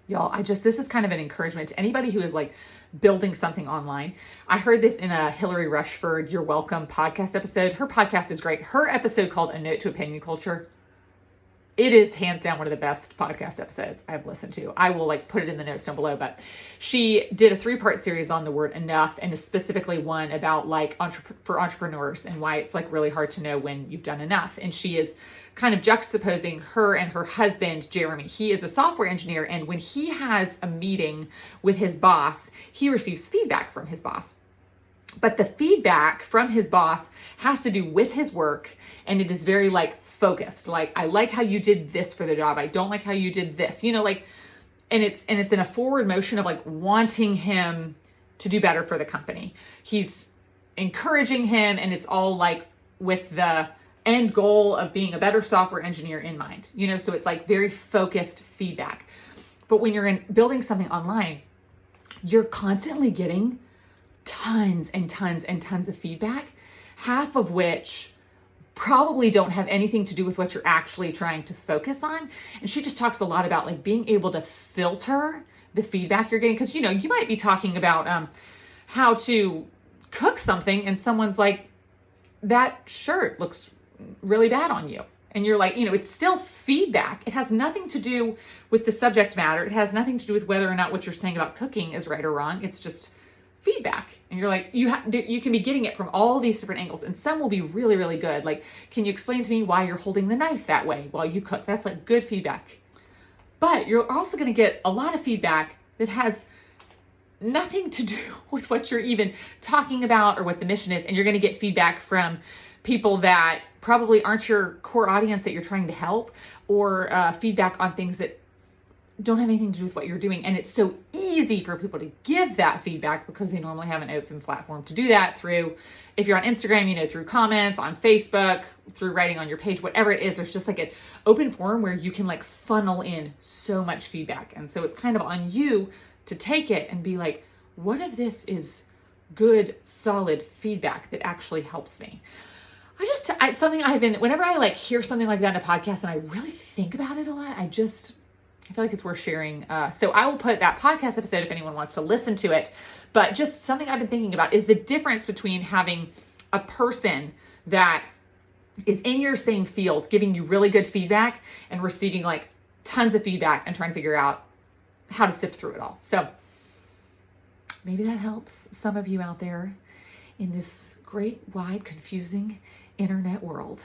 Y'all, this is kind of an encouragement to anybody who is like building something online. I heard this in a Hillary Rushford You're Welcome podcast episode. Her podcast is great. Her episode called A Note to Opinion Culture, it is hands down one of the best podcast episodes I've listened to. I will like put it in the notes down below, but she did a 3-part series on the word enough, and specifically one about like for entrepreneurs and why it's like really hard to know when you've done enough. And she is kind of juxtaposing her and her husband, Jeremy. He is a software engineer, and when he has a meeting with his boss, he receives feedback from his boss. But the feedback from his boss has to do with his work, and it is very like focused. Like, I like how you did this for the job. I don't like how you did this. You know, like, and it's in a forward motion of like wanting him to do better for the company. He's encouraging him, and it's all like with the end goal of being a better software engineer in mind. You know, so it's like very focused feedback. But when you're building something online, you're constantly getting tons and tons and tons of feedback, half of which probably don't have anything to do with what you're actually trying to focus on. And she just talks a lot about like being able to filter the feedback you're getting. Because, you know, you might be talking about how to cook something, and someone's like, that shirt looks really bad on you. And you're like, you know, it's still feedback. It has nothing to do with the subject matter. It has nothing to do with whether or not what you're saying about cooking is right or wrong. It's just feedback. And you're like, you can be getting it from all these different angles, and some will be really, really good. Like, can you explain to me why you're holding the knife that way while you cook? That's like good feedback. But you're also going to get a lot of feedback that has nothing to do with what you're even talking about or what the mission is. And you're going to get feedback from people that probably aren't your core audience that you're trying to help, or feedback on things that don't have anything to do with what you're doing. And it's so easy for people to give that feedback because they normally have an open platform to do that through, if you're on Instagram, you know, through comments, on Facebook, through writing on your page, whatever it is, there's just like an open forum where you can like funnel in so much feedback. And so it's kind of on you to take it and be like, what if this is good, solid feedback that actually helps me? Whenever I like hear something like that in a podcast and I really think about it a lot, I feel like it's worth sharing. So I will put that podcast episode if anyone wants to listen to it. But just something I've been thinking about is the difference between having a person that is in your same field giving you really good feedback and receiving like tons of feedback and trying to figure out how to sift through it all. So maybe that helps some of you out there in this great, wide, confusing internet world.